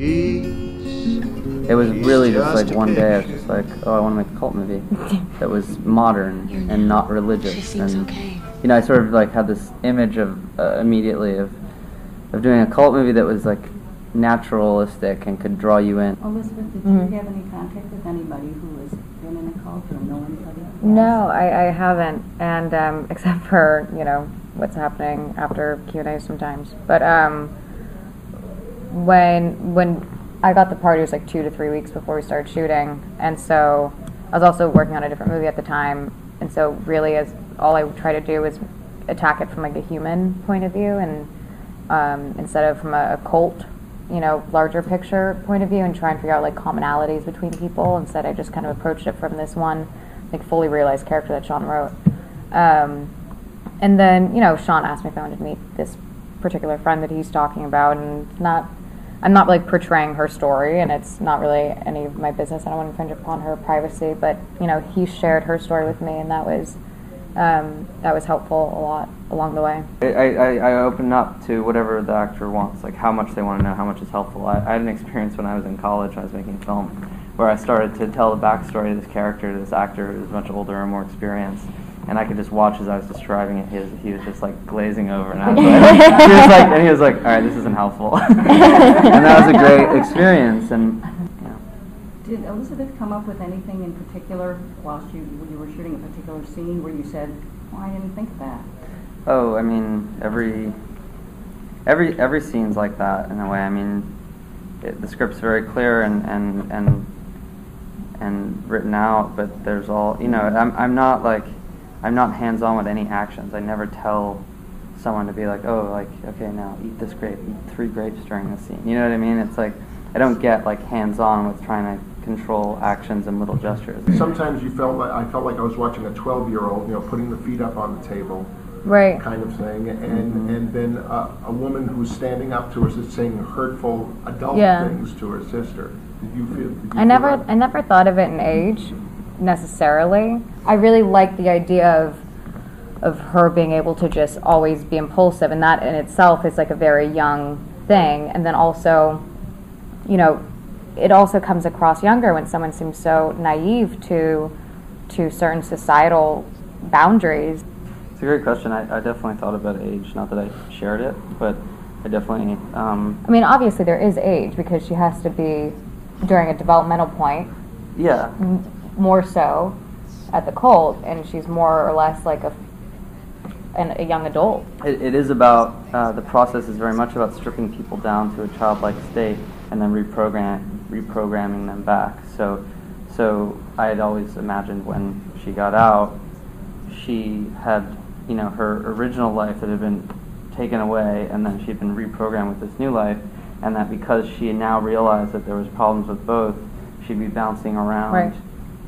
It was really just like one day I was just like, oh, I want to make a cult movie that was modern and not religious. And you know, I sort of like had this image of immediately of doing a cult movie that was like naturalistic and could draw you in. Elizabeth, did you have any contact with anybody who has been in a cult or know anybody? No, I haven't, and except for, you know, what's happening after Q&A sometimes. But when I got the part, it was like 2 to 3 weeks before we started shooting, and so I was also working on a different movie at the time, and so really all I would try to do was attack it from like a human point of view, and instead of from a cult, you know, larger picture point of view, and try and figure out like commonalities between people. Instead, I just kind of approached it from this one like fully realized character that Sean wrote. And then, you know, Sean asked me if I wanted to meet this particular friend that he's talking about, and I'm not like portraying her story, and it's not really any of my business. I don't want to infringe upon her privacy, but you know, he shared her story with me, and that was helpful a lot along the way. I open up to whatever the actor wants, like how much they want to know, how much is helpful. I had an experience when I was in college, when I was making film, where I started to tell the backstory of this character to this actor who was much older and more experienced. And I could just watch as I was describing it. He was just like glazing over, and I was like, he was like, all right, this isn't helpful. And that was a great experience. And yeah. Did Elizabeth come up with anything in particular whilst when you were shooting a particular scene where you said, "Oh, I didn't think of that"? Oh, I mean, every scene's like that in a way. I mean, the script's very clear and written out, but there's all, you know. I'm not hands-on with any actions. I never tell someone to be like, oh, like, okay, now eat this grape, eat 3 grapes during this scene. You know what I mean? It's like, I don't get like hands-on with trying to control actions and little gestures. Sometimes I felt like I was watching a 12-year-old, you know, putting the feet up on the table, right, kind of thing, and then a woman who's standing up to her saying hurtful adult things to her sister. Did you feel I never thought of it in age necessarily. I really like the idea of her being able to just always be impulsive, and that in itself is like a very young thing. And then also, you know, it also comes across younger when someone seems so naive to certain societal boundaries. It's a great question. I definitely thought about age, not that I shared it, but I definitely I mean, obviously there is age, because she has to be during a developmental point. Yeah. More so at the cult, and she's more or less like a young adult. It is about, the process is very much about stripping people down to a childlike state and then reprogramming them back. So I had always imagined when she got out, she had, you know, her original life that had been taken away, and then she'd been reprogrammed with this new life, and that because she now realized that there was problems with both, she'd be bouncing around. Right.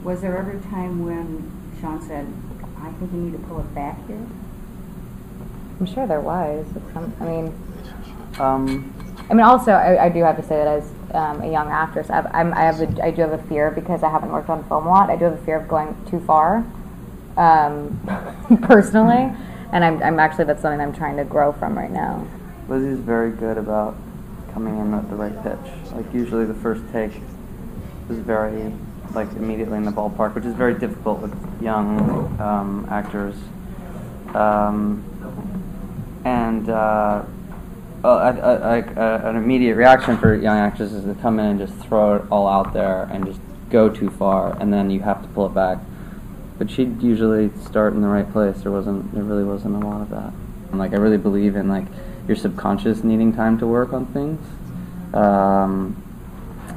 Was there ever a time when Sean said, I think you need to pull it back here? I'm sure there was. I mean, also, I do have to say that as a young actress, I do have a fear, because I haven't worked on film a lot. I do have a fear of going too far, personally, and I'm actually, that's something I'm trying to grow from right now. Lizzie's very good about coming in at the right pitch. Like, usually the first take is very, like, immediately in the ballpark, which is very difficult with young actors. An immediate reaction for young actors is to come in and just throw it all out there and just go too far, and then you have to pull it back. But she'd usually start in the right place. There really wasn't a lot of that. And, like, I really believe in, like, your subconscious needing time to work on things.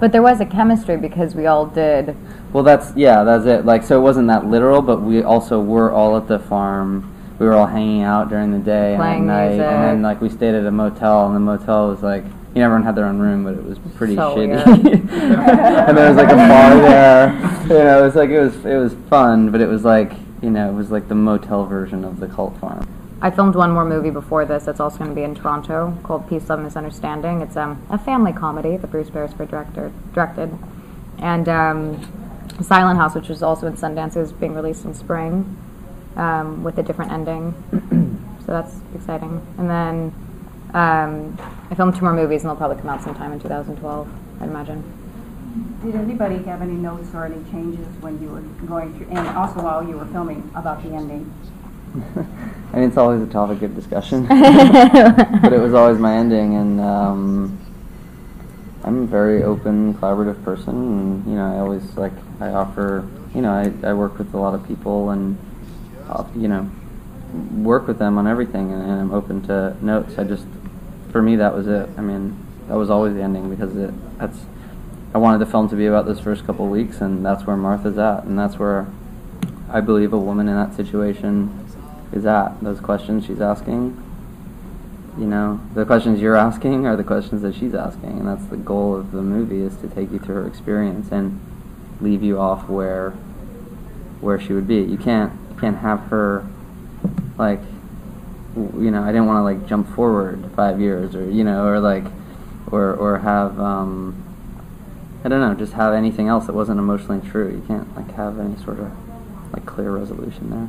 But there was a chemistry, because we all did. Well, that's it. Like, so it wasn't that literal, but we also were all at the farm. We were all hanging out during the day playing and at night, music. and then like we stayed at a motel, and the motel was like, you know, everyone had their own room, but it was pretty so shitty. And there was like a bar there. You know, it was like it was fun, but it was like, you know, it was like the motel version of the cult farm. I filmed one more movie before this that's also going to be in Toronto, called Peace, Love, Misunderstanding. It's a family comedy that Bruce Beresford directed. And Silent House, which is also in Sundance, is being released in spring with a different ending. So that's exciting. And then I filmed 2 more movies, and they'll probably come out sometime in 2012. I'd imagine. Did anybody have any notes or any changes when you were going through, and also while you were filming, about the ending? I mean, it's always a topic of discussion, but it was always my ending, and I'm a very open, collaborative person, and, you know, I always, I offer, you know, I work with a lot of people, and, you know, work with them on everything, and I'm open to notes. For me, that was it. I mean, that was always the ending, because I wanted the film to be about those first couple of weeks, and that's where Martha's at, and that's where I believe a woman in that situation is at. Those questions she's asking, you know, the questions you're asking are the questions that she's asking, and that's the goal of the movie, is to take you through her experience and leave you off where she would be. You can't have her, like, you know, I didn't want to, like, jump forward 5 years, or, you know, or, like, or have, I don't know, just have anything else that wasn't emotionally true. You can't, like, have any sort of, like, clear resolution there.